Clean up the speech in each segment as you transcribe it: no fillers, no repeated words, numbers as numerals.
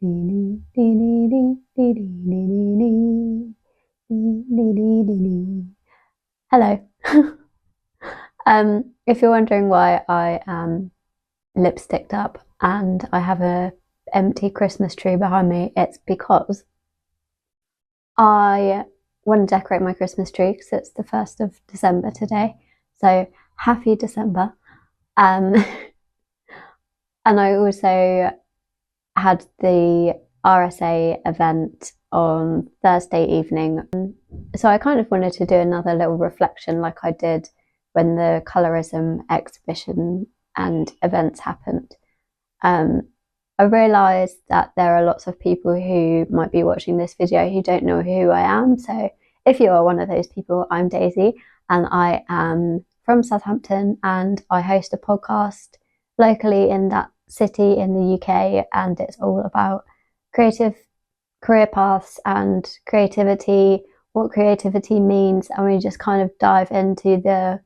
Hello. If you're wondering why I am lipsticked up and I have a empty Christmas tree behind me, it's because I want to decorate my Christmas tree because it's the 1st of December today. So happy December. And I also had the RSA event on Thursday evening. So I kind of wanted to do another little reflection like I did when the colorism exhibition and events happened. I realised that there are lots of people who might be watching this video who don't know who I am. So if you are one of those people, I'm Daisy and I am from Southampton and I host a podcast locally in that city in the UK, and it's all about creative career paths and creativity, what creativity means, and we just kind of dive into the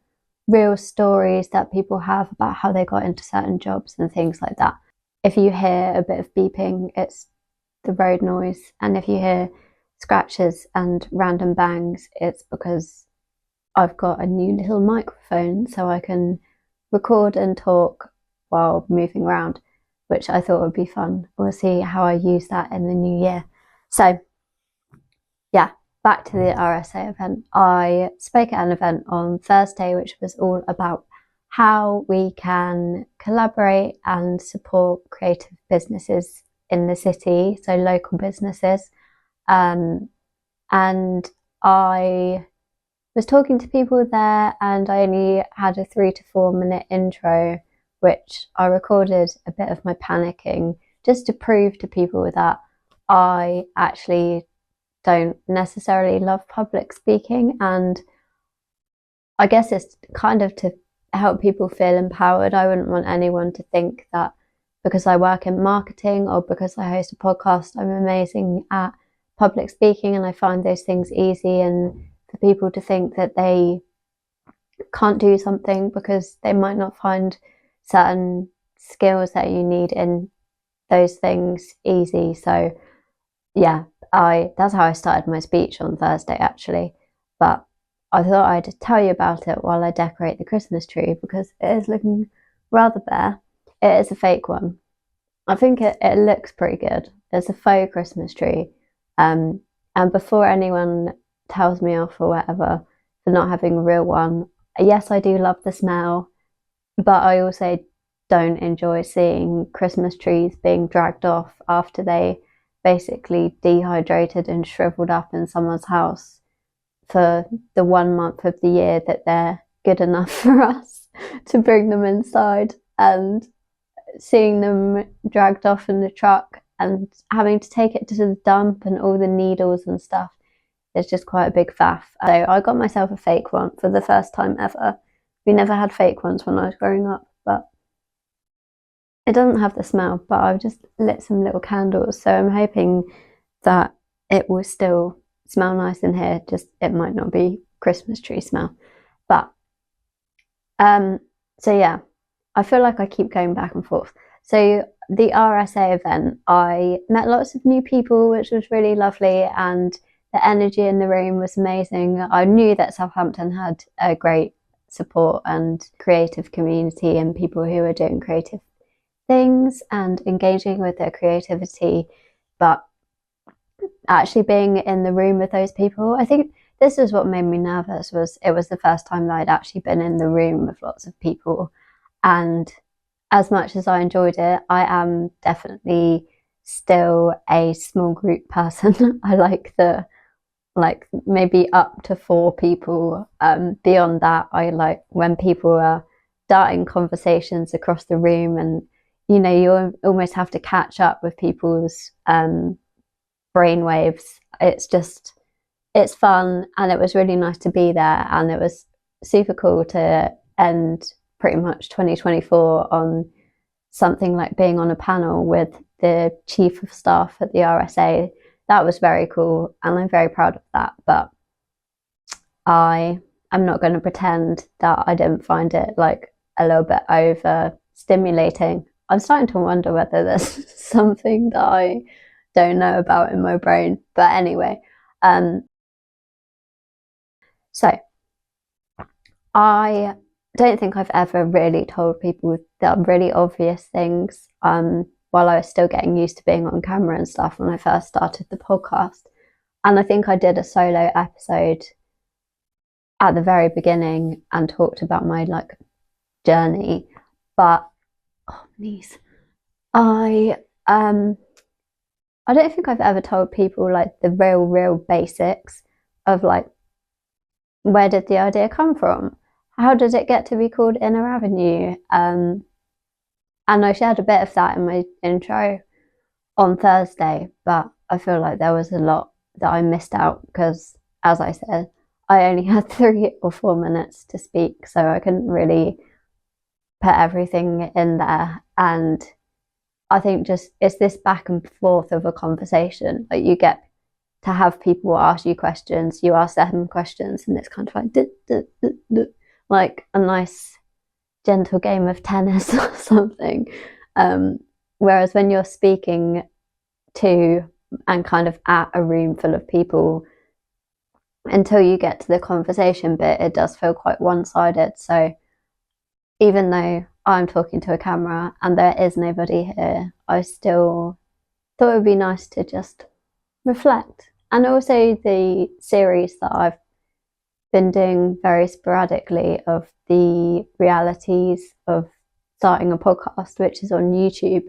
real stories that people have about how they got into certain jobs and things like that. If you hear a bit of beeping, it's the road noise, and if you hear scratches and random bangs, it's because I've got a new little microphone so I can record and talk while moving around, which I thought would be fun. We'll see how I use that in the new year. So yeah, back to the RSA event. I spoke at an event on Thursday which was all about how we can collaborate and support creative businesses in the city, so local businesses. And I was talking to people there and I only had a 3 to 4 minute intro, which I recorded a bit of my panicking just to prove to people that I actually don't necessarily love public speaking. And I guess it's kind of to help people feel empowered. I wouldn't want anyone to think that because I work in marketing or because I host a podcast, I'm amazing at public speaking and I find those things easy, and for people to think that they can't do something because they might not find certain skills that you need in those things easy. So yeah, that's how I started my speech on Thursday actually, but I thought I'd tell you about it while I decorate the Christmas tree because it is looking rather bare. It is a fake one. I think it looks pretty good. It's a faux Christmas tree, and before anyone tells me off or whatever for not having a real one, yes, I do love the smell, but I also don't enjoy seeing Christmas trees being dragged off after they basically dehydrated and shriveled up in someone's house for the 1 month of the year that they're good enough for us to bring them inside, and seeing them dragged off in the truck and having to take it to the dump and all the needles and stuff. It's just quite a big faff. So I got myself a fake one for the first time ever. We never had fake ones when I was growing up, but it doesn't have the smell, but I've just lit some little candles, so I'm hoping that it will still smell nice in here, just it might not be Christmas tree smell. But so yeah, I feel like I keep going back and forth. So the RSA event, I met lots of new people, which was really lovely, and the energy in the room was amazing. I knew that Southampton had a great support and creative community and people who are doing creative things and engaging with their creativity, but actually being in the room with those people, I think this is what made me nervous. It was the first time that I'd actually been in the room with lots of people, and as much as I enjoyed it, I am definitely still a small group person. I like maybe up to 4 people. Beyond that, I like when people are starting conversations across the room, and you almost have to catch up with people's brainwaves. It's fun, and it was really nice to be there, and it was super cool to end pretty much 2024 on something like being on a panel with the chief of staff at the RSA. That was very cool, and I'm very proud of that, but I'm not going to pretend that I didn't find it like a little bit over stimulating. I'm starting to wonder whether there's something that I don't know about in my brain. But anyway, so I don't think I've ever really told people that really obvious things while I was still getting used to being on camera and stuff when I first started the podcast. And I think I did a solo episode at the very beginning and talked about my like journey. But I don't think I've ever told people like the real basics of like, where did the idea come from? How did it get to be called Inner Avenue? And I shared a bit of that in my intro on Thursday, but I feel like there was a lot that I missed out because, as I said, I only had 3 or 4 minutes to speak, so I couldn't really put everything in there. And I think just it's this back and forth of a conversation. Like you get to have people ask you questions, you ask them questions, and it's kind of like a nice gentle game of tennis or something. Whereas when you're speaking to and kind of at a room full of people, until you get to the conversation bit, it does feel quite one-sided. So even though I'm talking to a camera and there is nobody here, I still thought it would be nice to just reflect. And also the series that I've been doing very sporadically of the realities of starting a podcast, which is on YouTube.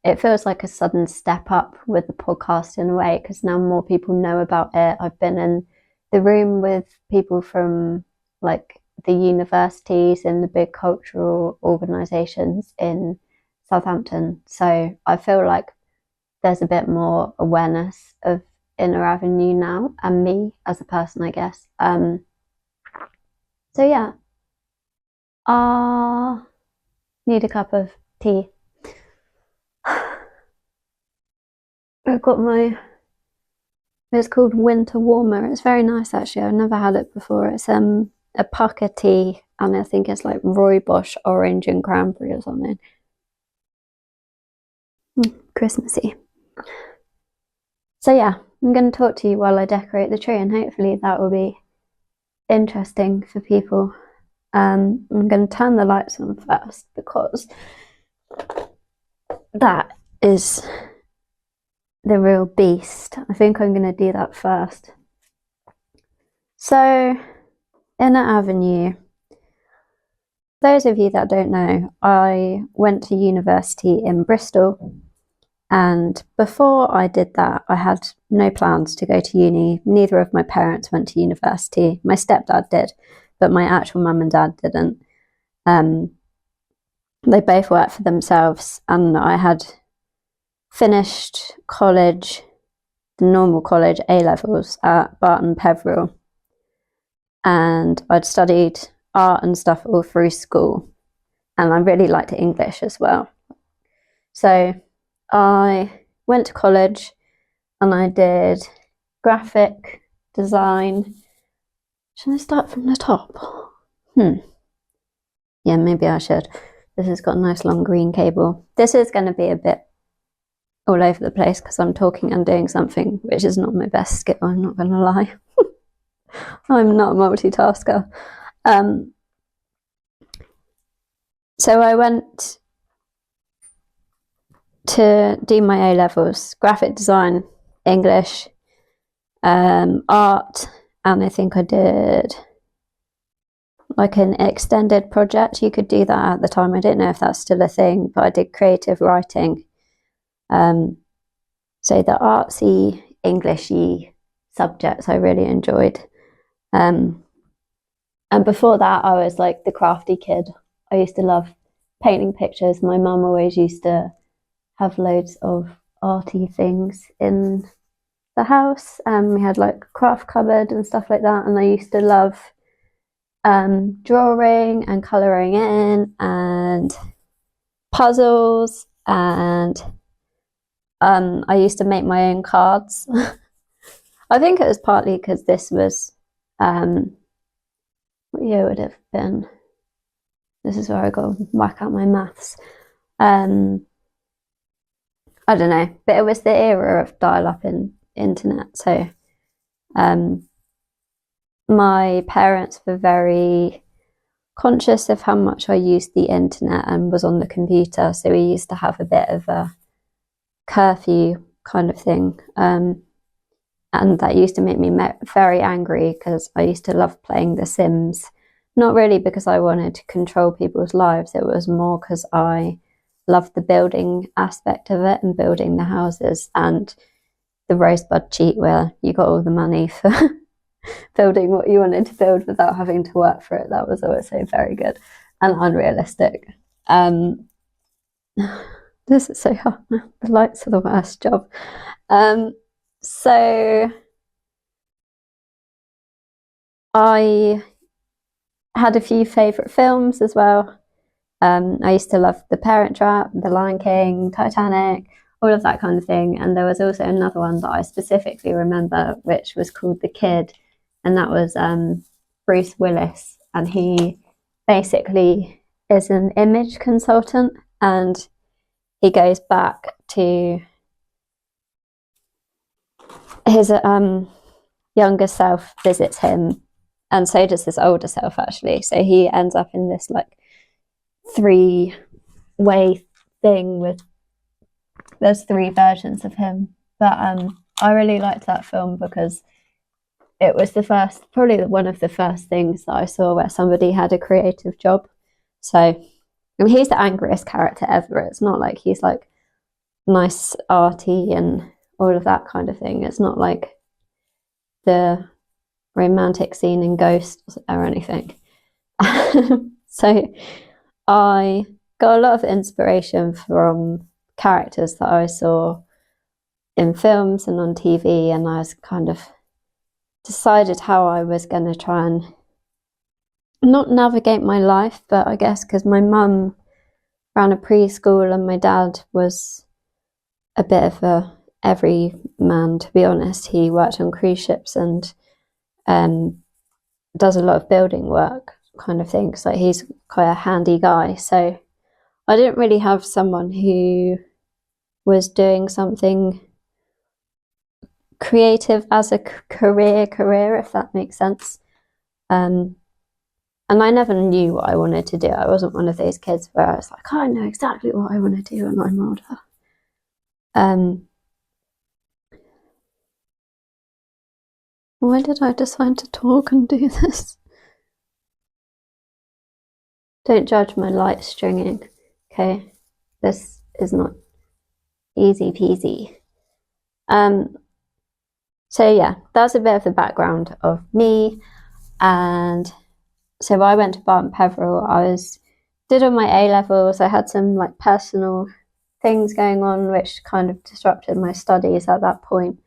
It feels like a sudden step up with the podcast in a way, because now more people know about it. I've been in the room with people from like the universities and the big cultural organisations in Southampton. So I feel like there's a bit more awareness of Inner Avenue now and me as a person, I guess. So yeah, need a cup of tea. I've got it's called Winter Warmer. It's very nice actually. I've never had it before. It's a pucker tea, and I think it's like rooibos orange and cranberry or something. Christmassy. So yeah, I'm going to talk to you while I decorate the tree, and hopefully that will be interesting for people. I'm going to turn the lights on first because that is the real beast. I think I'm going to do that first. So, Inner Avenue. Those of you that don't know, I went to university in Bristol, and before I did that, I had no plans to go to uni. Neither of my parents went to university. My stepdad did, but my actual mum and dad didn't. They both worked for themselves, and I had finished college, the normal college, A-levels at Barton Peveril, and I'd studied art and stuff all through school, and I really liked English as well. So I went to college and I did graphic design. Should I start from the top? Yeah, maybe I should. This has got a nice long green cable. This is going to be a bit all over the place because I'm talking and doing something, which is not my best skill, I'm not going to lie. I'm not a multitasker. So I went to do my A-levels, graphic design, English, art, and I think I did like an extended project. You could do that at the time. I don't know if that's still a thing, but I did creative writing. So the artsy, Englishy subjects I really enjoyed. And before that, I was like the crafty kid. I used to love painting pictures. My mum always used to have loads of arty things in the house. We had like a craft cupboard and stuff like that. And I used to love drawing and colouring in and puzzles, and I used to make my own cards. I think it was partly because this was what year would it have been? This is where I got to whack out my maths. I don't know, but it was the era of dial-up in internet, so my parents were very conscious of how much I used the internet and was on the computer, so we used to have a bit of a curfew kind of thing, and that used to make me very angry because I used to love playing The Sims. Not really because I wanted to control people's lives, it was more because I loved the building aspect of it and building the houses, and the rosebud cheat where you got all the money for building what you wanted to build without having to work for it. That was also very good and unrealistic. This is so hard. The lights are the worst job. So I had a few favourite films as well. I used to love The Parent Trap, The Lion King, Titanic, all of that kind of thing. And there was also another one that I specifically remember, which was called The Kid, and that was Bruce Willis. And he basically is an image consultant, and he goes back to his younger self, visits him, and so does his older self, actually. So he ends up in this like 3-way thing with there's 3 versions of him. But I really liked that film because it was probably one of the first things that I saw where somebody had a creative job. So I mean, he's the angriest character ever. It's not like he's like nice, arty and all of that kind of thing. It's not like the romantic scene in Ghost or anything. So I got a lot of inspiration from characters that I saw in films and on TV, and I was kind of decided how I was going to try and not navigate my life, but I guess because my mum ran a preschool and my dad was a bit of a everyman, to be honest. He worked on cruise ships and does a lot of building work kind of things. Like he's quite a handy guy. So I didn't really have someone who was doing something creative as a career, if that makes sense. And I never knew what I wanted to do. I wasn't one of those kids where I was like, I know exactly what I want to do when I'm older. Why did I decide to talk and do this? Don't judge my light stringing, okay? This is not easy peasy. So yeah, that's a bit of the background of me. And so I went to Barton Peveril. did all my A-levels. I had some like personal things going on which kind of disrupted my studies at that point.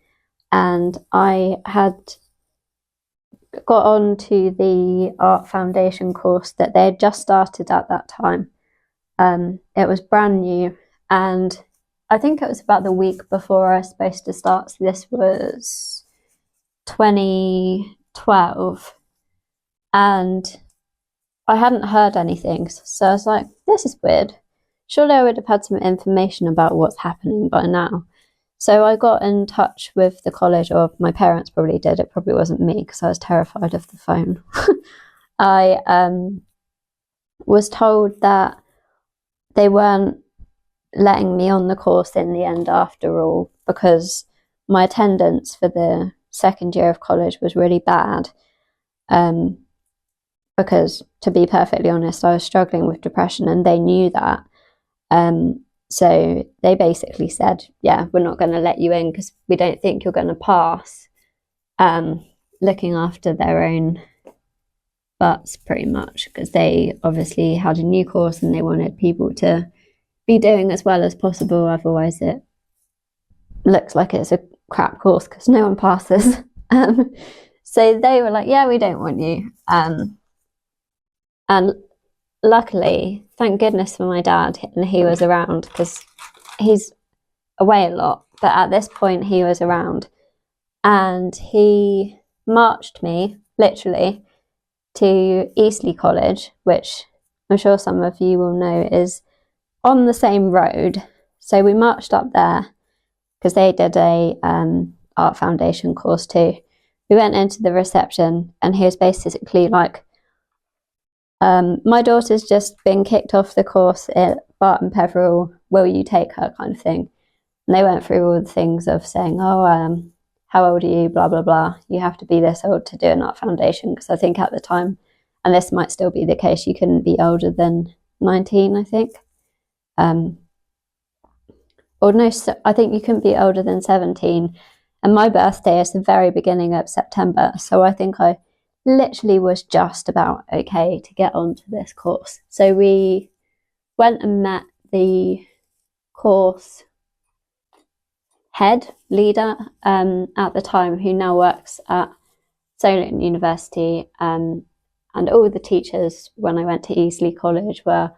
And I had got on to the art foundation course that they had just started at that time. It was brand new, and I think it was about the week before I was supposed to start. So this was 2012, and I hadn't heard anything. So I was like, this is weird. Surely I would have had some information about what's happening by now. So I got in touch with the college, or my parents probably did. It probably wasn't me because I was terrified of the phone. I was told that they weren't letting me on the course in the end after all because my attendance for the second year of college was really bad. Because, to be perfectly honest, I was struggling with depression and they knew that. So they basically said, yeah, we're not going to let you in because we don't think you're going to pass. Looking after their own butts, pretty much, because they obviously had a new course and they wanted people to be doing as well as possible. Otherwise, it looks like it's a crap course because no one passes. So they were like, yeah, we don't want you. And luckily, thank goodness for my dad, and he was around because he's away a lot. But at this point, he was around, and he marched me literally to Eastleigh College, which I'm sure some of you will know is on the same road. So we marched up there because they did a art foundation course too. We went into the reception and he was basically like, my daughter's just been kicked off the course at Barton Peveril, will you take her, kind of thing. And they went through all the things of saying, oh, how old are you, blah, blah, blah. You have to be this old to do an art foundation, because I think at the time, and this might still be the case, you couldn't be older than 19, I think. Or no, I think you couldn't be older than 17. And my birthday is the very beginning of September. So I think I literally was just about okay to get onto this course. So we went and met the course head leader at the time, who now works at Solent University, and all the teachers when I went to Eastleigh College were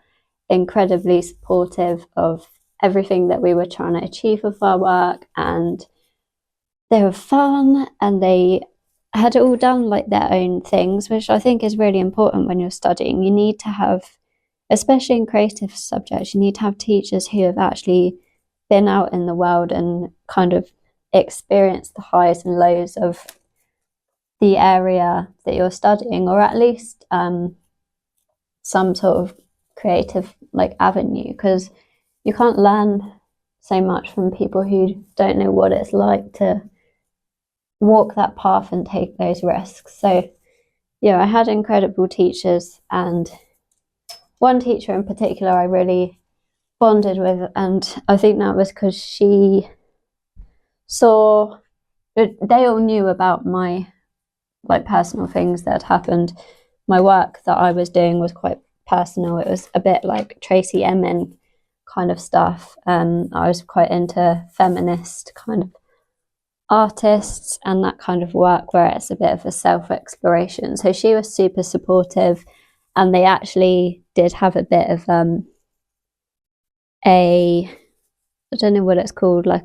incredibly supportive of everything that we were trying to achieve with our work, and they were fun, and they had all done like their own things, which I think is really important when you're studying. You need to have, especially in creative subjects, you need to have teachers who have actually been out in the world and kind of experienced the highs and lows of the area that you're studying, or at least some sort of creative like avenue, because you can't learn so much from people who don't know what it's like to walk that path and take those risks. So yeah, I had incredible teachers, and one teacher in particular I really bonded with, and I think that was because she saw, they all knew about my like personal things that had happened. My work that I was doing was quite personal. It was a bit like Tracy Emin kind of stuff. I was quite into feminist kind of artists and that kind of work where it's a bit of a self-exploration. So she was super supportive, and they actually did have a bit of I don't know what it's called, like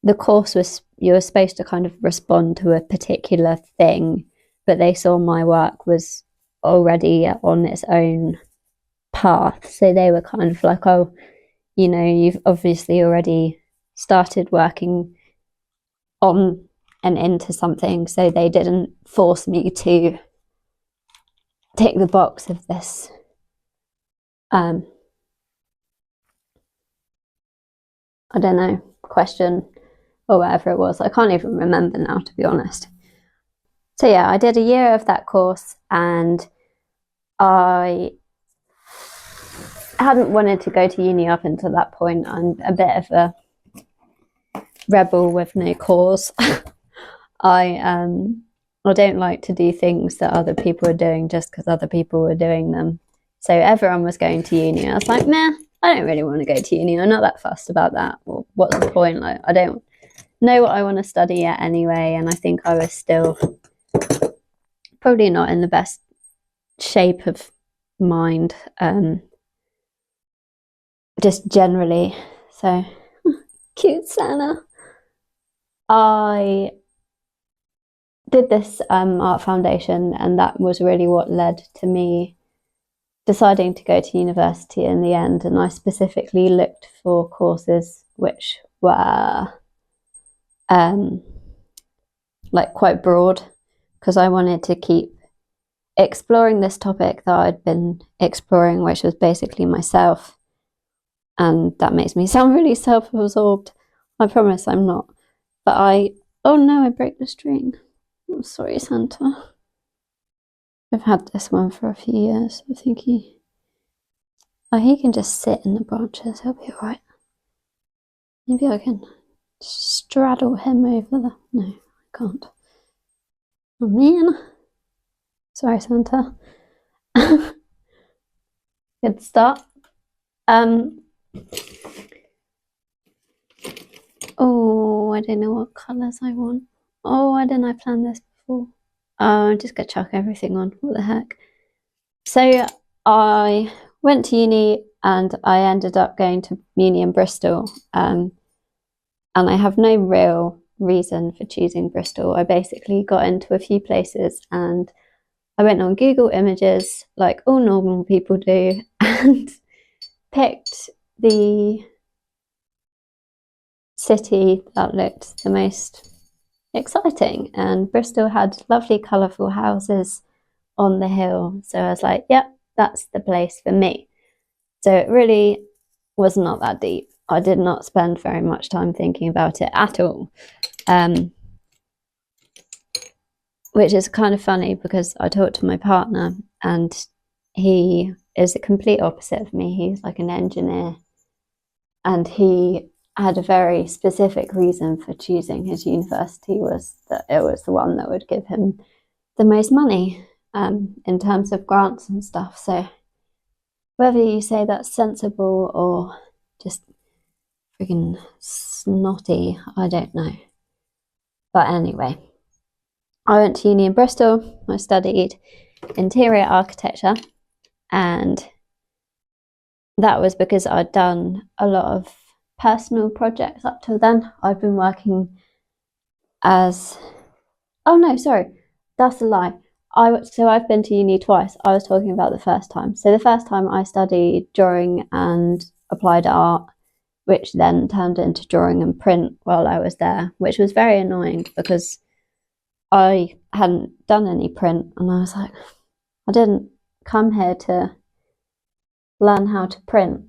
the course was, you were supposed to kind of respond to a particular thing, but they saw my work was already on its own path. So they were kind of like, oh, you know, you've obviously already started working on and into something. So they didn't force me to tick the box of this I don't know, question or whatever it was. I can't even remember now, to be honest. So yeah, I did a year of that course, and I hadn't wanted to go to uni up until that point. I'm a bit of a rebel with no cause. I don't like to do things that other people are doing just because other people were doing them. So everyone was going to uni. I was like, meh, I don't really want to go to uni. I'm not that fussed about that. Well, what's the point? Like, I don't know what I want to study yet anyway. And I think I was still probably not in the best shape of mind, just generally. So cute Santa. I did this art foundation, and that was really what led to me deciding to go to university in the end. And I specifically looked for courses which were like quite broad, because I wanted to keep exploring this topic that I'd been exploring, which was basically myself. And that makes me sound really self-absorbed. I promise I'm not. But oh no, I broke the string. I'm sorry, Santa. I've had this one for a few years. I think he can just sit in the branches. He'll be alright. Maybe I can straddle him over the... No, I can't. Oh man. Sorry, Santa. Good start. Oh, I don't know what colours I want. Oh, why didn't I plan this before? Oh, I'm just gonna chuck everything on. What the heck? So I went to uni, and I ended up going to uni in Bristol. And I have no real reason for choosing Bristol. I basically got into a few places, and I went on Google Images like all normal people do, and picked the city that looked the most exciting, and Bristol had lovely colourful houses on the hill, so I was like, yep, that's the place for me. So it really was not that deep. I did not spend very much time thinking about it at all, which is kind of funny because I talked to my partner and he is the complete opposite of me. He's like an engineer, and he had a very specific reason for choosing his university, was that it was the one that would give him the most money in terms of grants and stuff. So whether you say that's sensible or just freaking snotty, I don't know. But anyway, I went to uni in Bristol. I studied interior architecture, and that was because I'd done a lot of personal projects up till then. I've been working as... Oh no, sorry, that's a lie. So I've been to uni twice. I was talking about the first time. So the first time I studied drawing and applied art, which then turned into drawing and print while I was there, which was very annoying because I hadn't done any print, and I was like, I didn't come here to learn how to print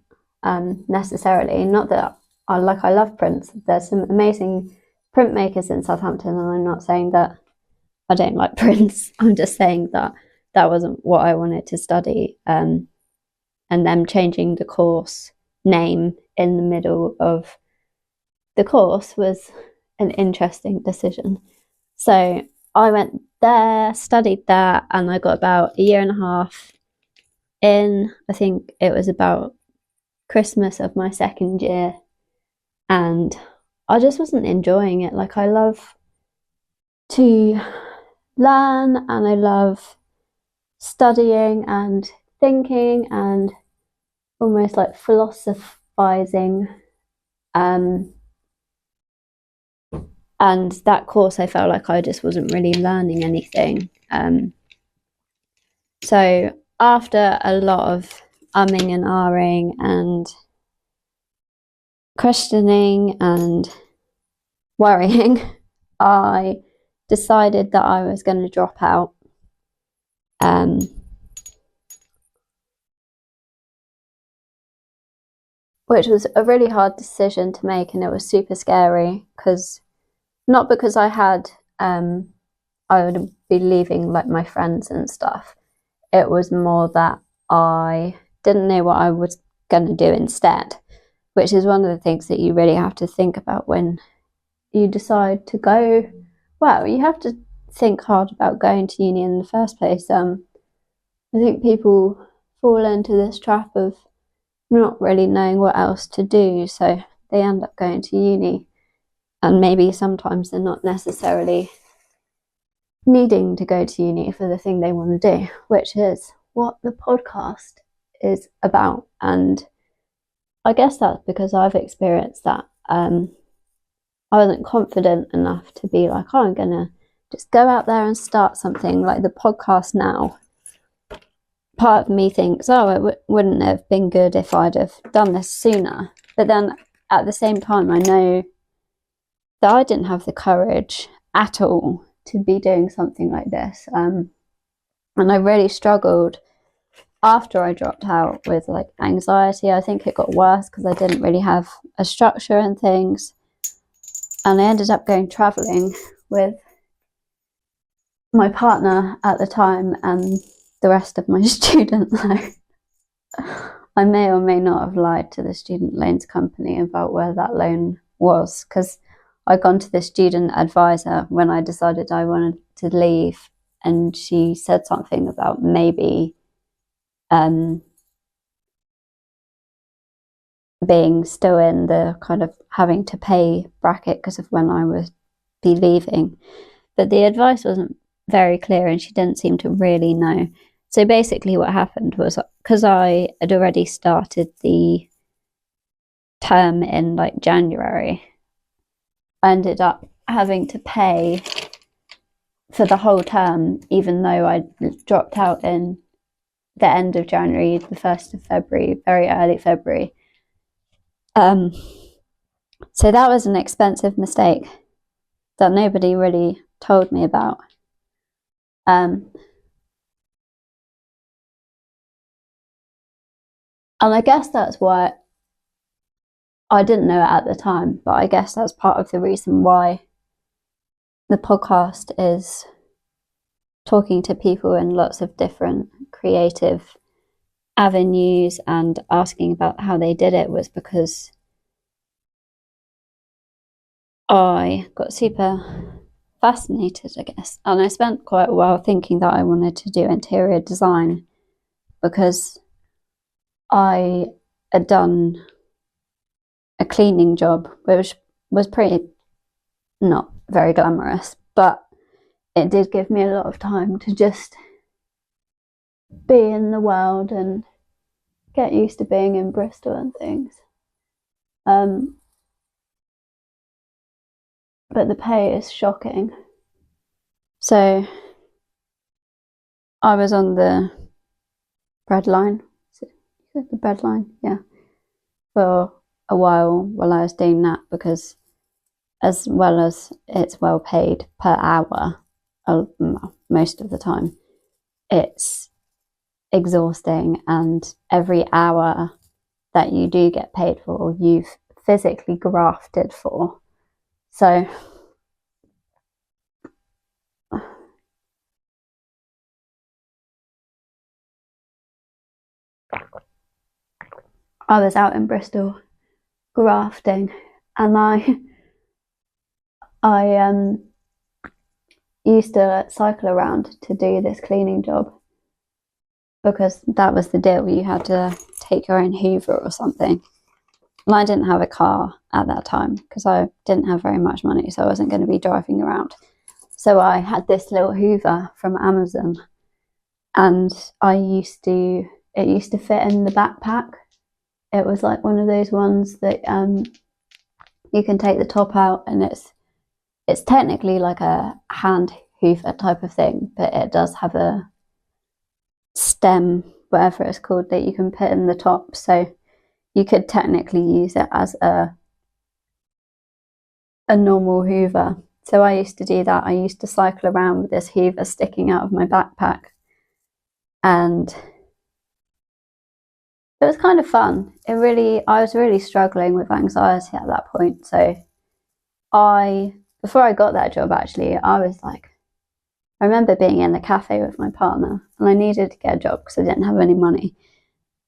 necessarily. Not that I love prints. There's some amazing printmakers in Southampton, and I'm not saying that I don't like prints. I'm just saying that that wasn't what I wanted to study, and them changing the course name in the middle of the course was an interesting decision. So I went there, studied that, and I got about a year and a half in. I think it was about Christmas of my second year, and I just wasn't enjoying it. Like, I love to learn, and I love studying and thinking and almost like philosophizing, and that course, I felt like I just wasn't really learning anything. So after a lot of umming and ahhing and questioning and worrying, I decided that I was going to drop out. Which was a really hard decision to make, and it was super scary, not because I had I would be leaving like my friends and stuff. It was more that I didn't know what I was going to do instead, which is one of the things that you really have to think about when you decide to go. Well, you have to think hard about going to uni in the first place. I think people fall into this trap of not really knowing what else to do, so they end up going to uni, and maybe sometimes they're not necessarily needing to go to uni for the thing they want to do, which is what the podcast is about. And I guess that's because I've experienced that. I wasn't confident enough to be like, oh, I'm gonna just go out there and start something like the podcast now. Part of me thinks, oh, it wouldn't have been good if I'd have done this sooner. But then at the same time, I know that I didn't have the courage at all to be doing something like this. And I really struggled after I dropped out with like anxiety. I think it got worse because I didn't really have a structure and things. And I ended up going travelling with my partner at the time and the rest of my student loan. I may or may not have lied to the student loans company about where that loan was, because I'd gone to the student advisor when I decided I wanted to leave, and she said something about maybe being still in the kind of having to pay bracket because of when I would be leaving. But the advice wasn't very clear, and she didn't seem to really know. So basically what happened was, because I had already started the term in like January, I ended up having to pay for the whole term, even though I dropped out in the end of January, the 1st of February, very early February. So that was an expensive mistake that nobody really told me about. And I guess that's why I didn't know it at the time, but I guess that's part of the reason why the podcast is talking to people in lots of different creative avenues and asking about how they did it, was because I got super fascinated, I guess. And I spent quite a while thinking that I wanted to do interior design, because I had done a cleaning job, which was pretty not very glamorous, but it did give me a lot of time to just be in the world and get used to being in Bristol and things. But the pay is shocking. So I was on the breadline. The breadline, yeah, for a while I was doing that, because as well as it's well paid per hour, most of the time, it's exhausting, and every hour that you do get paid for, you've physically grafted for. So I was out in Bristol grafting, and I used to cycle around to do this cleaning job, because that was the deal. You had to take your own Hoover or something. And I didn't have a car at that time, because I didn't have very much money, so I wasn't going to be driving around. So I had this little Hoover from Amazon, and it used to fit in the backpack. It was like one of those ones that you can take the top out, and it's technically like a hand Hoover type of thing, but it does have a stem, whatever it's called, that you can put in the top. So you could technically use it as a normal Hoover. So I used to do that. I used to cycle around with this Hoover sticking out of my backpack, and it was kind of fun. I was really struggling with anxiety at that point. So before I got that job, actually, I was like, I remember being in the cafe with my partner, and I needed to get a job because I didn't have any money.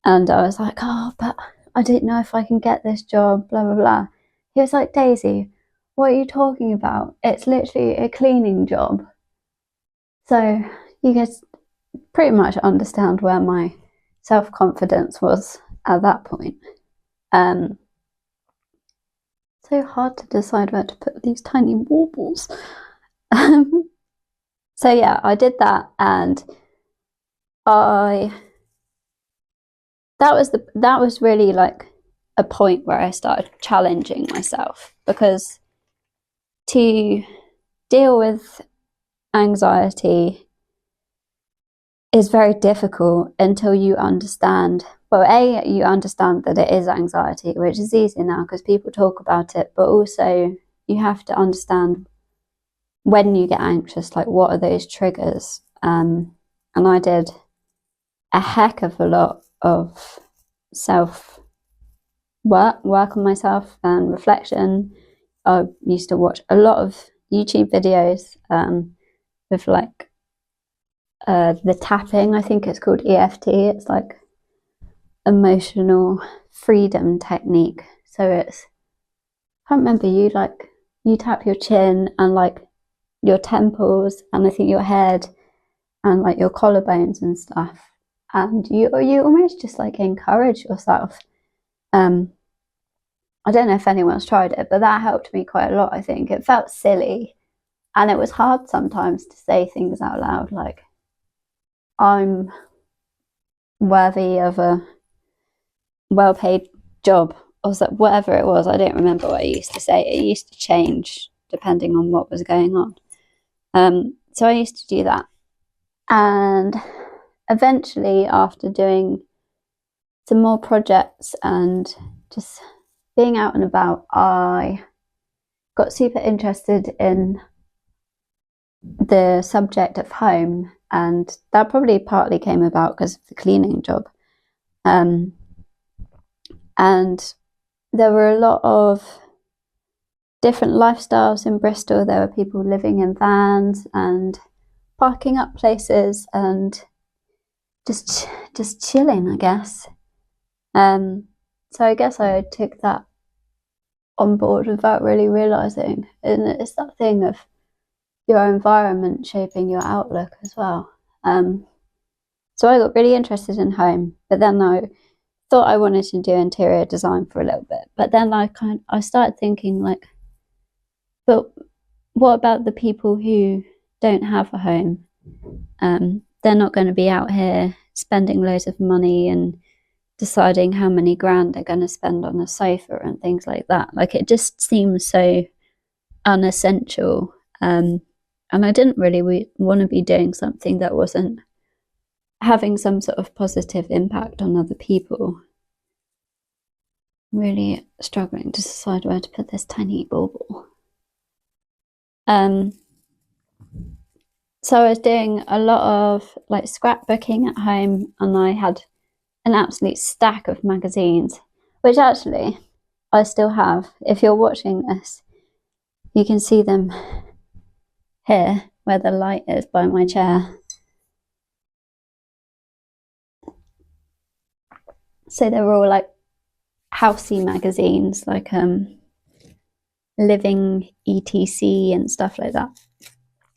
And I was like, oh, but I don't know if I can get this job, blah, blah, blah. He was like, Daisy, what are you talking about? It's literally a cleaning job. So you guys pretty much understand where my self-confidence was at that point. So hard to decide where to put these tiny warbles. So yeah, I did that, and that was really like a point where I started challenging myself, because to deal with anxiety is very difficult until you understand, well, you understand that it is anxiety, which is easy now because people talk about it, but also you have to understand when you get anxious, like what are those triggers. And I did a heck of a lot of self work on myself and reflection. I used to watch a lot of YouTube videos with like the tapping, I think it's called EFT. It's like emotional freedom technique. So it's, I can't remember, you tap your chin and like your temples, and I think your head and like your collarbones and stuff, and you almost just like encourage yourself. I don't know if anyone's tried it, but that helped me quite a lot. I think it felt silly, and it was hard sometimes to say things out loud, like I'm worthy of a well-paid job, or whatever it was. I don't remember what I used to say. It used to change depending on what was going on. So I used to do that, and eventually, after doing some more projects and just being out and about, I got super interested in the subject of home, and that probably partly came about because of the cleaning job. And there were a lot of different lifestyles in Bristol. There were people living in vans and parking up places and just chilling, I guess. So I guess I took that on board without really realising. And it's that thing of your environment shaping your outlook as well. So I got really interested in home, but then I thought I wanted to do interior design for a little bit. But then I started thinking, like, but what about the people who don't have a home? They're not going to be out here spending loads of money and deciding how many grand they're going to spend on a sofa and things like that. Like, it just seems so unessential. And I didn't really want to be doing something that wasn't having some sort of positive impact on other people. I'm really struggling to decide where to put this tiny bauble. So I was doing a lot of like scrapbooking at home, and I had an absolute stack of magazines, which actually I still have. If you're watching this, you can see them here where the light is by my chair. So they were all like housey magazines, like Living ETC and stuff like that.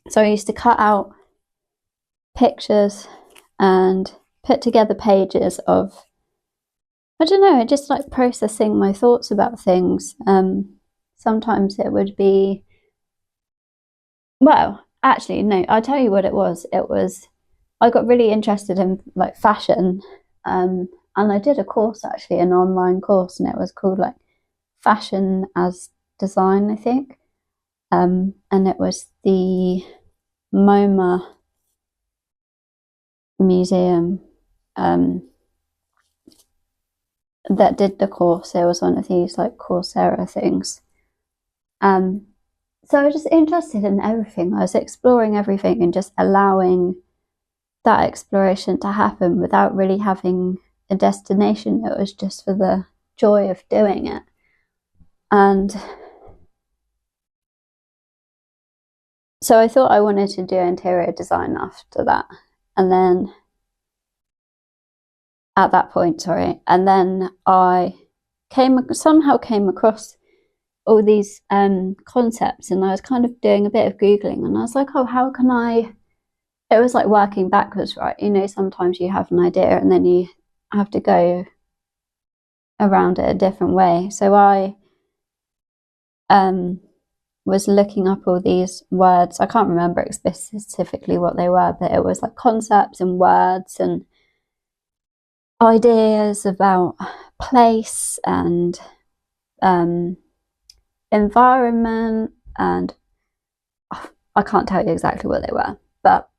So I used to cut out pictures and put together pages of, I don't know, just like processing my thoughts about things. Sometimes it would be, well, actually, no, I'll tell you what it was. I got really interested in like fashion, and I did a course, actually, an online course, and it was called like Fashion as Design, I think. And it was the MoMA museum that did the course. It was one of these like Coursera things. So I was just interested in everything. I was exploring everything and just allowing that exploration to happen without really having a destination. It was just for the joy of doing it. And so I thought I wanted to do interior design after that. And then at that point, and then I somehow came across all these concepts, and I was kind of doing a bit of Googling, and I was like, oh, how can it was like working backwards, right? You know, sometimes you have an idea and then you have to go around it a different way. So I was looking up all these words. I can't remember specifically what they were, but it was like concepts and words and ideas about place and environment, and I can't tell you exactly what they were, but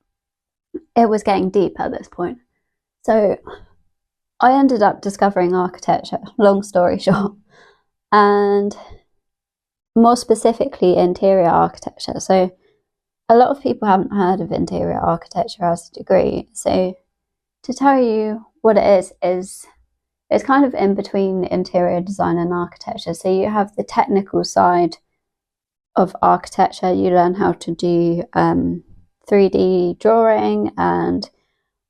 it was getting deep at this point. So I ended up discovering architecture, long story short, and more specifically interior architecture. So a lot of people haven't heard of interior architecture as a degree. So to tell you what it is it's kind of in between interior design and architecture. So you have the technical side of architecture. You learn how to do 3D drawing and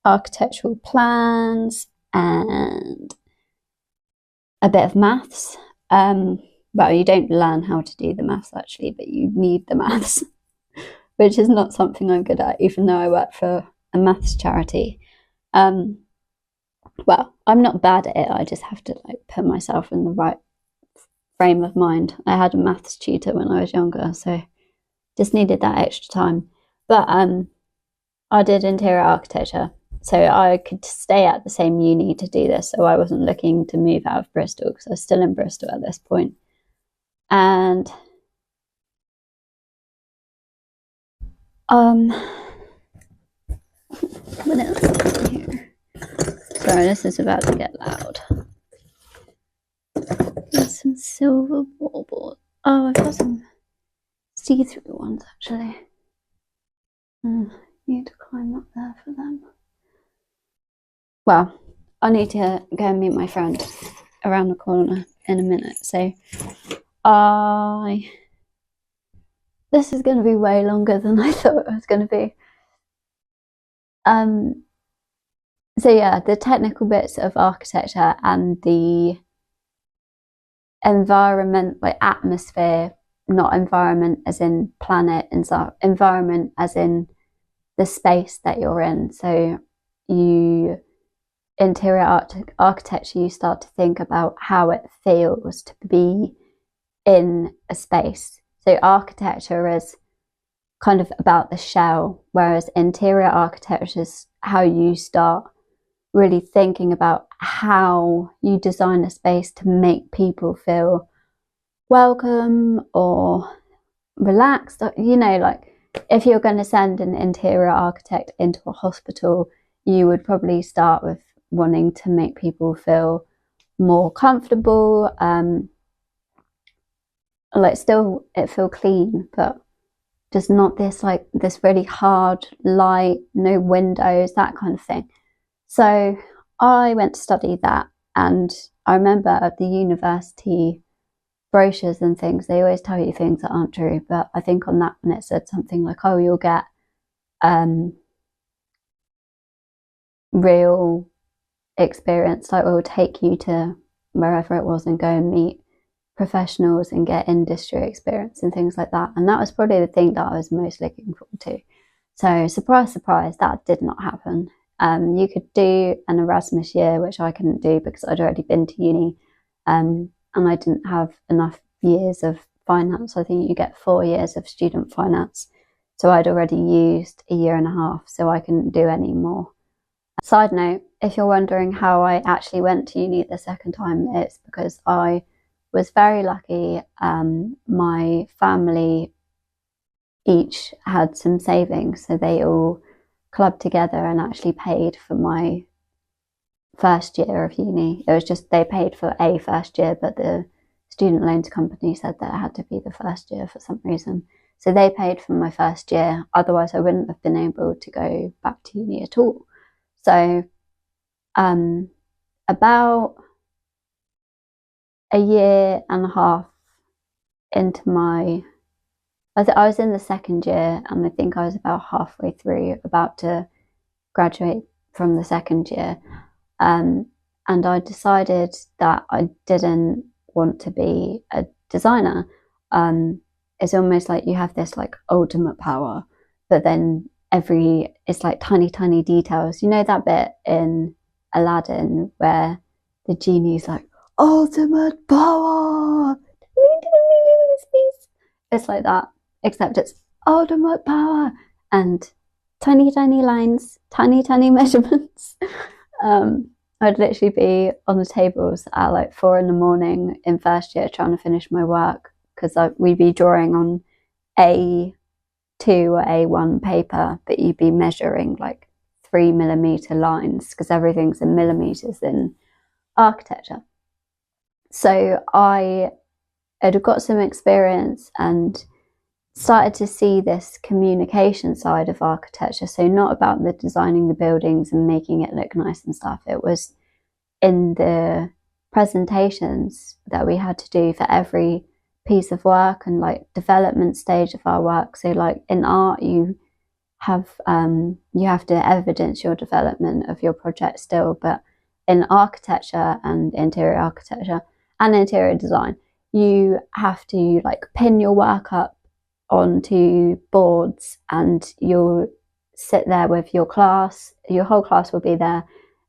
architectural plans and a bit of maths. Well, you don't learn how to do the maths actually, but you need the maths, which is not something I'm good at, even though I work for a maths charity. Well, I'm not bad at it. I just have to like put myself in the right frame of mind. I had a maths tutor when I was younger, so just needed that extra time. But I did interior architecture, so I could stay at the same uni to do this. So I wasn't looking to move out of Bristol because I was still in Bristol at this point. And what else is in here? Sorry, this is about to get loud. There's some silver baubles. Oh, I've got some see-through ones actually. Need to climb up there for them. Well, I need to go and meet my friend around the corner in a minute. So this is going to be way longer than I thought it was going to be. So yeah, the technical bits of architecture and the environment, like atmosphere, not environment as in planet, environment as in the space that you're in. So interior architecture, you start to think about how it feels to be in a space. So architecture is kind of about the shell, whereas interior architecture is how you start really thinking about how you design a space to make people feel welcome or relaxed. You know, like if you're going to send an interior architect into a hospital, you would probably start with wanting to make people feel more comfortable, like still it feel clean, but just not this like this really hard light, no windows, that kind of thing. So I went to study that, and I remember at the university brochures and things, they always tell you things that aren't true, but I think on that one it said something like, oh, you'll get real experience, like we'll take you to wherever it was and go and meet professionals and get industry experience and things like that. And that was probably the thing that I was most looking forward to. So surprise, surprise, that did not happen. You could do an Erasmus year, which I couldn't do because I'd already been to uni, and I didn't have enough years of finance. I think you get 4 years of student finance. So I'd already used a year and a half, so I couldn't do any more. Side note, if you're wondering how I actually went to uni the second time, it's because I was very lucky. My family each had some savings, so they all clubbed together and actually paid for my first year of uni. It was just they paid for a first year, but the student loans company said that it had to be the first year for some reason. So they paid for my first year. Otherwise, I wouldn't have been able to go back to uni at all. So about a year and a half into I was in the second year, and I think I was about halfway through, about to graduate from the second year. And I decided that I didn't want to be a designer. It's almost like you have this like ultimate power, but then it's like tiny, tiny details. You know that bit in Aladdin where the genie's like, ultimate power! It's like that, except it's ultimate power and tiny, tiny lines, tiny, tiny measurements. I'd literally be on the tables at like 4 a.m. in first year trying to finish my work because we'd be drawing on A2 or A1 paper, but you'd be measuring like 3mm lines because everything's in millimeters in architecture. So I had got some experience and started to see this communication side of architecture. So not about the designing the buildings and making it look nice and stuff. It was in the presentations that we had to do for every piece of work and like development stage of our work. So like in art, you have to evidence your development of your project still, but in architecture and interior architecture and interior design, you have to like pin your work up onto boards, and you'll sit there with your class. Your whole class will be there,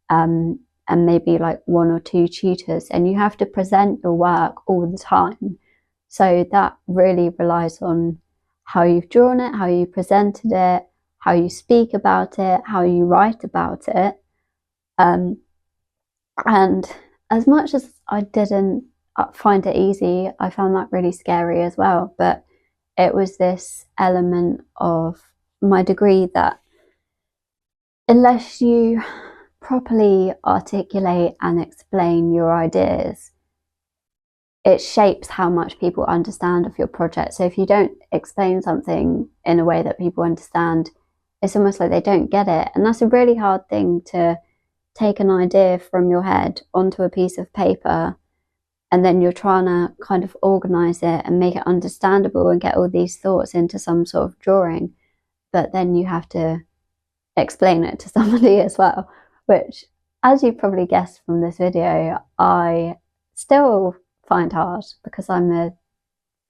and maybe like 1 or 2 tutors, and you have to present your work all the time. So that really relies on how you've drawn it, how you presented it, how you speak about it, how you write about it. And as much as I didn't find it easy, I found that really scary as well. But it was this element of my degree that unless you properly articulate and explain your ideas, it shapes how much people understand of your project. So if you don't explain something in a way that people understand, it's almost like they don't get it. And that's a really hard thing, to take an idea from your head onto a piece of paper, and then you're trying to kind of organize it and make it understandable and get all these thoughts into some sort of drawing. But then you have to explain it to somebody as well, which, as you probably guessed from this video, I still find hard because I'm a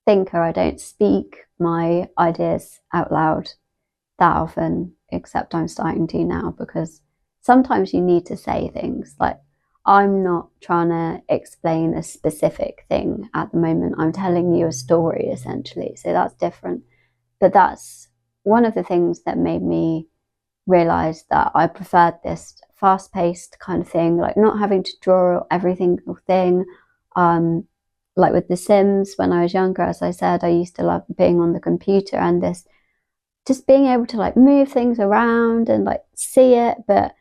thinker. I don't speak my ideas out loud that often, except I'm starting to now, because sometimes you need to say things. Like, I'm not trying to explain a specific thing at the moment. I'm telling you a story, essentially. So that's different. But that's one of the things that made me realize that I preferred this fast-paced kind of thing, like not having to draw every single thing. Like with The Sims, when I was younger, as I said, I used to love being on the computer, and this just being able to like move things around and like see it, but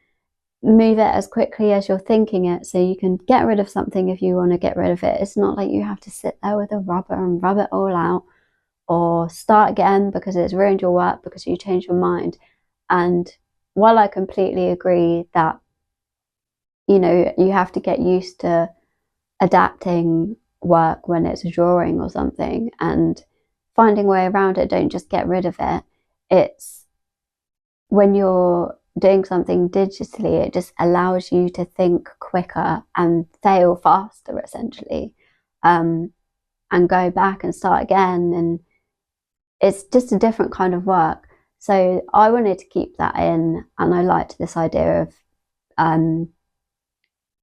move it as quickly as you're thinking it, so you can get rid of something if you want to get rid of it. It's not like you have to sit there with a rubber and rub it all out, or start again because it's ruined your work because you changed your mind. And while I completely agree that, you know, you have to get used to adapting work when it's a drawing or something and finding a way around it, don't just get rid of it. It's when you're doing something digitally, it just allows you to think quicker and fail faster, essentially, and go back and start again. And it's just a different kind of work. So I wanted to keep that in, and I liked this idea of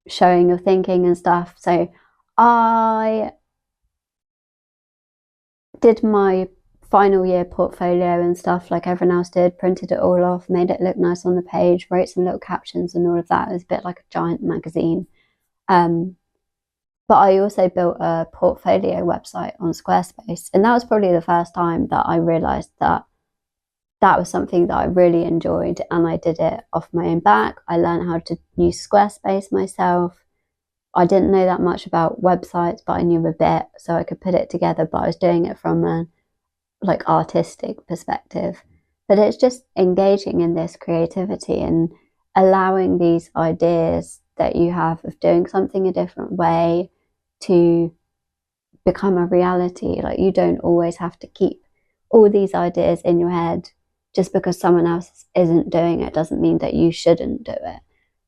showing your thinking and stuff. So I did my final year portfolio and stuff like everyone else did, printed it all off, made it look nice on the page, wrote some little captions and all of that. It was a bit like a giant magazine. But I also built a portfolio website on Squarespace, and that was probably the first time that I realized that that was something that I really enjoyed, and I did it off my own back. I learned how to use Squarespace myself. I didn't know that much about websites, but I knew a bit, so I could put it together, but I was doing it from a like artistic perspective. But it's just engaging in this creativity and allowing these ideas that you have of doing something a different way to become a reality. Like, you don't always have to keep all these ideas in your head. Just because someone else isn't doing it doesn't mean that you shouldn't do it.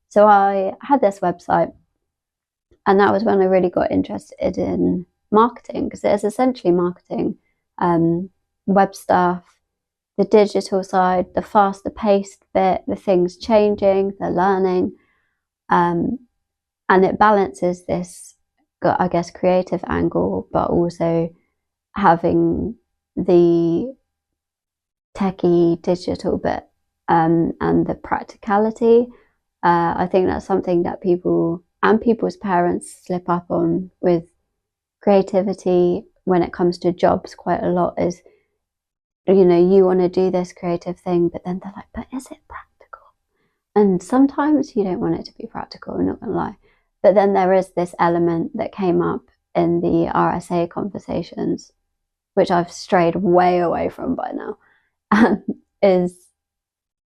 So I had this website, and that was when I really got interested in marketing, because it's essentially marketing, web stuff, the digital side, the faster paced bit, the things changing, the learning, and it balances this, I guess, creative angle, but also having the techie digital bit, and the practicality. I think that's something that people and people's parents slip up on with creativity when it comes to jobs quite a lot. Is, you know, you want to do this creative thing, but then they're like, but is it practical? And sometimes you don't want it to be practical, I'm not gonna lie. But then there is this element that came up in the RSA conversations, which I've strayed way away from by now, is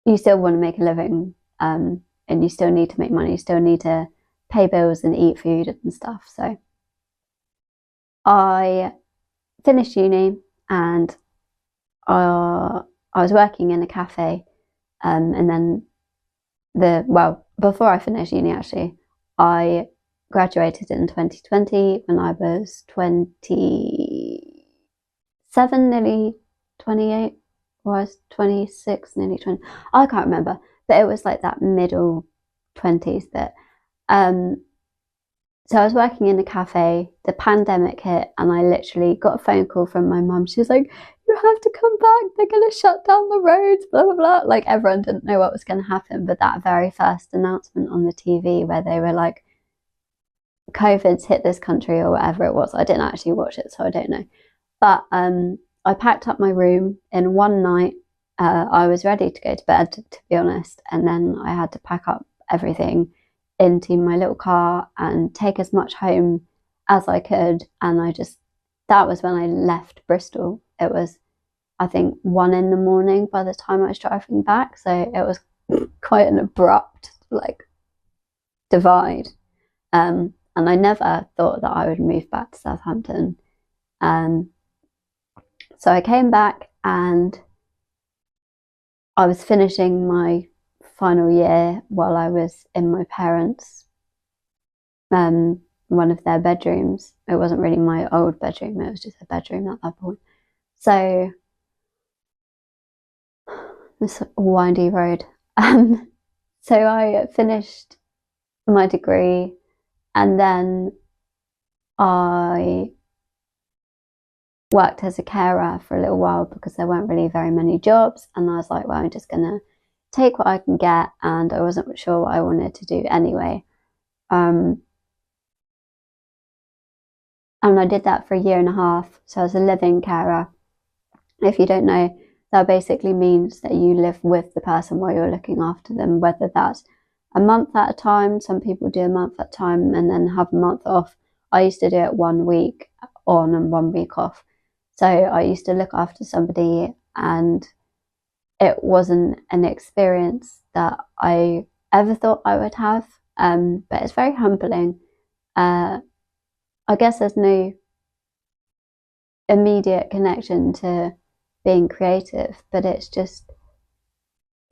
you still want to make a living, and you still need to make money, you still need to pay bills and eat food and stuff. So I finished uni, and I was working in a cafe, and then before I finished uni, actually, I graduated in 2020 when I was 27, nearly 28, or I was 26, nearly 20. I can't remember, but it was like that middle 20s bit. So I was working in a cafe, the pandemic hit, and I literally got a phone call from my mum. She was like, you have to come back, they're going to shut down the roads, blah, blah, blah. Like, everyone didn't know what was going to happen, but that very first announcement on the TV where they were like, COVID's hit this country, or whatever it was, I didn't actually watch it, so I don't know. But I packed up my room in one night. I was ready to go to bed, to be honest, and then I had to pack up everything into my little car and take as much home as I could. And that was when I left Bristol. It was, I think, 1 a.m. by the time I was driving back. So it was quite an abrupt, like, divide. And I never thought that I would move back to Southampton. So I came back and I was finishing my final year while I was in my parents' one of their bedrooms. It wasn't really my old bedroom, it was just a bedroom at that point. So this windy road. So I finished my degree and then I worked as a carer for a little while because there weren't really very many jobs, and I was like, well, I'm just gonna take what I can get, and I wasn't sure what I wanted to do anyway. And I did that for a year and a half. So I was a live-in carer. If you don't know, that basically means that you live with the person while you're looking after them, whether that's a month at a time. Some people do a month at a time and then have a month off. I used to do it 1 week on and 1 week off. So I used to look after somebody, and it wasn't an experience that I ever thought I would have. But it's very humbling. I guess there's no immediate connection to being creative, but it's just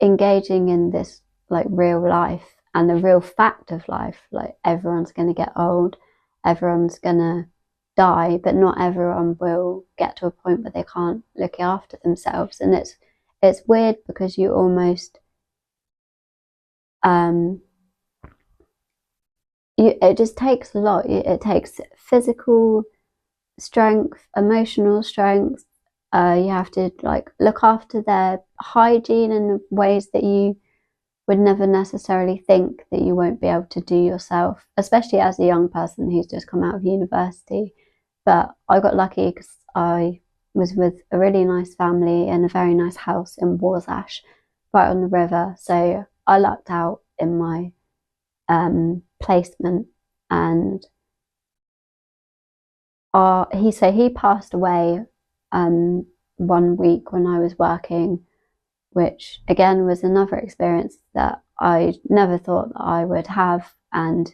engaging in this like real life and the real fact of life. Like, everyone's going to get old, everyone's going to die, but not everyone will get to a point where they can't look after themselves. And it's weird because you almost it just takes a lot. It takes physical strength, emotional strength. You have to like look after their hygiene in ways that you would never necessarily think that you won't be able to do yourself, especially as a young person who's just come out of university. But I got lucky because I was with a really nice family in a very nice house in Warsash, right on the river. So I lucked out in my placement. And he passed away 1 week when I was working, which again was another experience that I never thought that I would have, and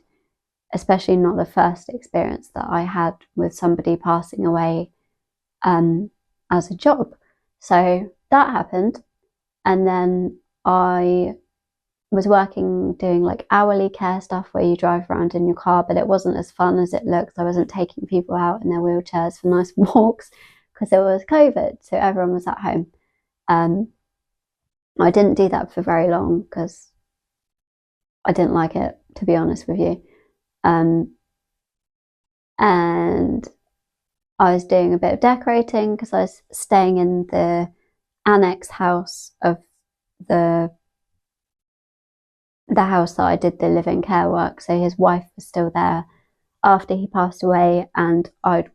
especially not the first experience that I had with somebody passing away as a job. So that happened, and then I was working doing like hourly care stuff where you drive around in your car, but it wasn't as fun as it looked. I wasn't taking people out in their wheelchairs for nice walks because it was COVID, so everyone was at home. I didn't do that for very long because I didn't like it, to be honest with you. And I was doing a bit of decorating because I was staying in the annex house of the house that I did the live-in care work. So his wife was still there after he passed away, and I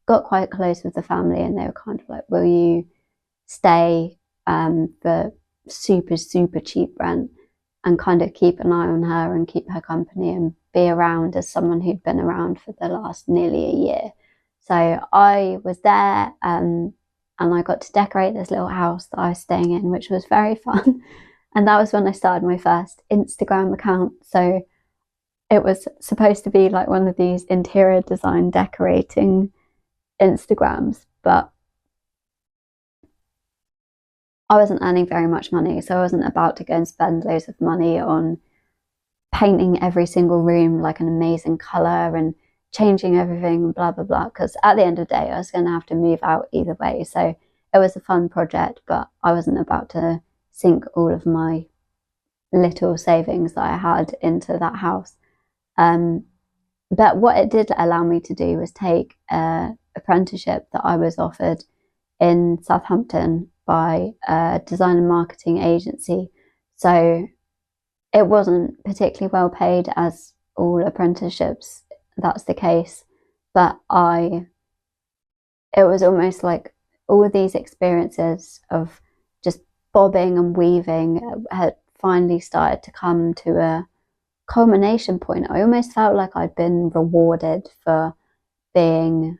got quite close with the family, and they were kind of like, will you stay for super, super cheap rent and kind of keep an eye on her and keep her company and be around as someone who'd been around for the last nearly a year. So I was there and I got to decorate this little house that I was staying in, which was very fun. And that was when I started my first Instagram account. So it was supposed to be like one of these interior design decorating Instagrams, but I wasn't earning very much money. So I wasn't about to go and spend loads of money on painting every single room like an amazing colour and changing everything, blah, blah, blah. Because at the end of the day, I was going to have to move out either way. So it was a fun project, but I wasn't about to sink all of my little savings that I had into that house. But what it did allow me to do was take an apprenticeship that I was offered in Southampton by a design and marketing agency. So it wasn't particularly well paid, as all apprenticeships, that's the case. But it was almost like all of these experiences of just bobbing and weaving had finally started to come to a culmination point. I almost felt like I'd been rewarded for being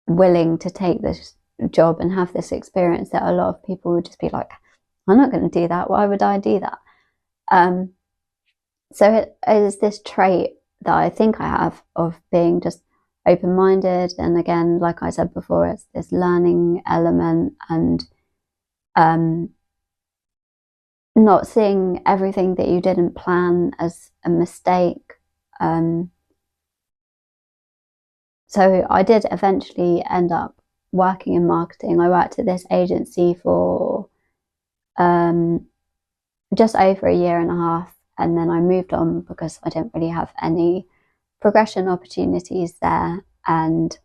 willing to take this job and have this experience, that a lot of people would just be like, I'm not going to do that. Why would I do that? So it is this trait that I think I have of being just open-minded. And again, like I said before, it's this learning element and not seeing everything that you didn't plan as a mistake. So I did eventually end up working in marketing. I worked at this agency for just over a year and a half, and then I moved on because I didn't really have any progression opportunities there. And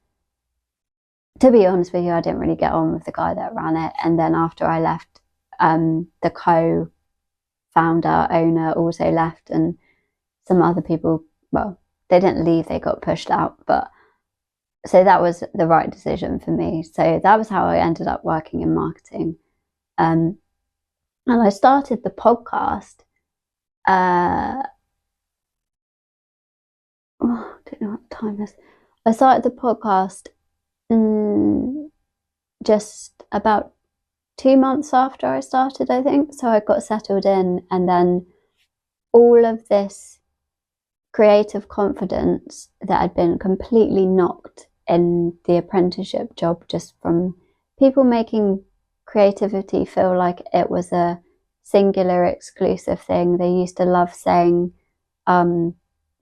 to be honest with you, I didn't really get on with the guy that ran it. And then after I left, the co-founder, owner also left, and some other people, well, they didn't leave, they got pushed out. But so that was the right decision for me. So that was how I ended up working in marketing. And I started the podcast. I don't know what the time is. I started the podcast just about 2 months after I started, I think. So I got settled in, and then all of this creative confidence that had been completely knocked in the apprenticeship job, just from people making creativity feel like it was a singular, exclusive thing. They used to love saying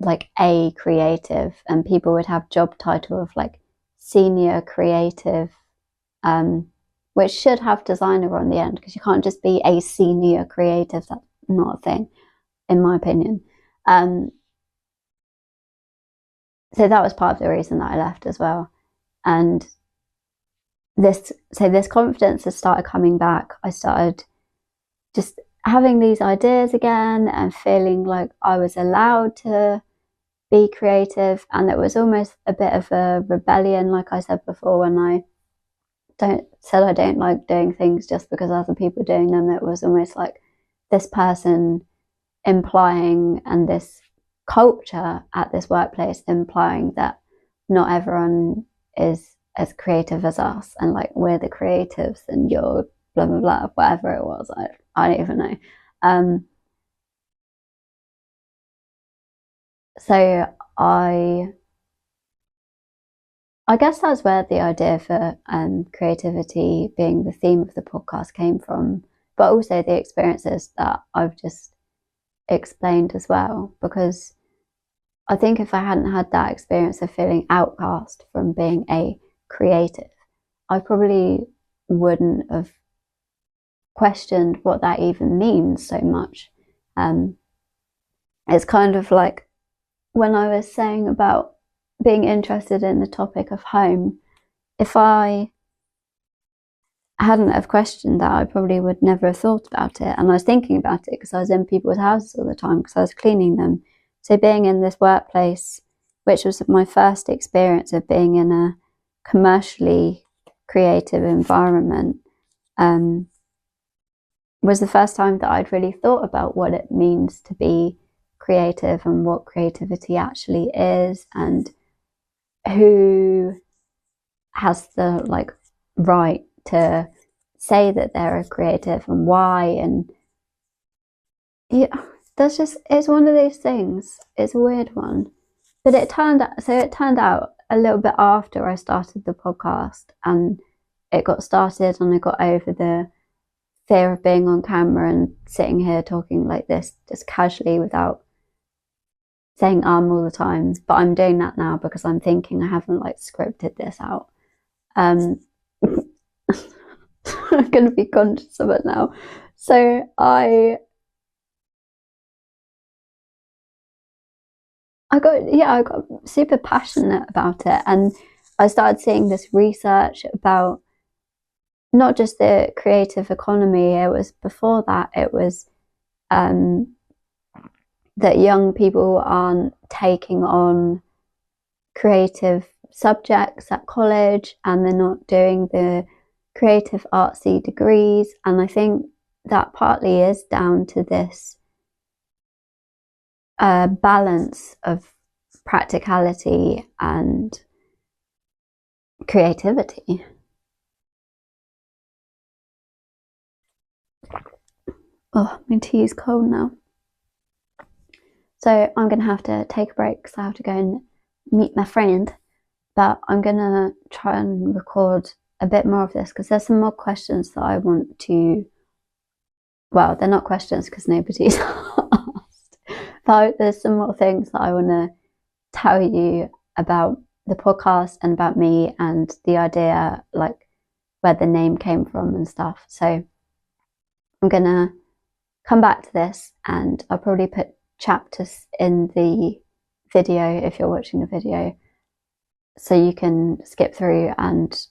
like a creative, and people would have job title of like senior creative, which should have designer on the end, because you can't just be a senior creative. That's not a thing, in my opinion. So that was part of the reason that I left as well. And this confidence has started coming back. I started just having these ideas again and feeling like I was allowed to be creative. And it was almost a bit of a rebellion, like I said before, when I don't like doing things just because other people are doing them. It was almost like this person implying, and this culture at this workplace implying, that not everyone is as creative as us, and like we're the creatives and you're blah blah blah, whatever it was. I don't even know. So I guess that's where the idea for creativity being the theme of the podcast came from, but also the experiences that I've just explained as well. Because I think if I hadn't had that experience of feeling outcast from being a creative, I probably wouldn't have questioned what that even means so much. It's kind of like when I was saying about being interested in the topic of home, if I hadn't have questioned that, I probably would never have thought about it. And I was thinking about it because I was in people's houses all the time because I was cleaning them. So being in this workplace, which was my first experience of being in a commercially creative environment, was the first time that I'd really thought about what it means to be creative and what creativity actually is, and who has the like right to say that they're a creative and why. And yeah, it's one of those things. It's a weird one, but it turned out a little bit after I started the podcast, and it got started, and I got over the fear of being on camera and sitting here talking like this just casually without saying all the time. But I'm doing that now because I'm thinking I haven't like scripted this out. I'm going to be conscious of it now. So I got super passionate about it, and I started seeing this research about not just the creative economy. It was before that. It was that young people aren't taking on creative subjects at college, and they're not doing the creative artsy degrees. And I think that partly is down to this balance of practicality and creativity. Oh, my tea is cold now. So I'm going to have to take a break because I have to go and meet my friend. But I'm going to try and record a bit more of this because there's some more questions that I want to... Well, they're not questions because nobody's asked. But there's some more things that I want to tell you about the podcast and about me and the idea, like where the name came from and stuff. So I'm going to come back to this and I'll probably put chapters in the video if you're watching the video, so you can skip through and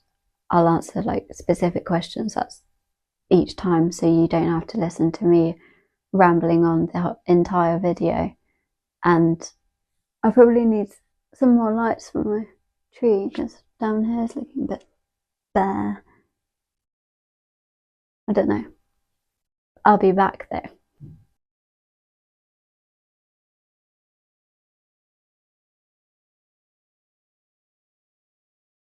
I'll answer like specific questions that's each time, so you don't have to listen to me rambling on the entire video. And I probably need some more lights for my tree because down here is looking a bit bare. I don't know. I'll be back though.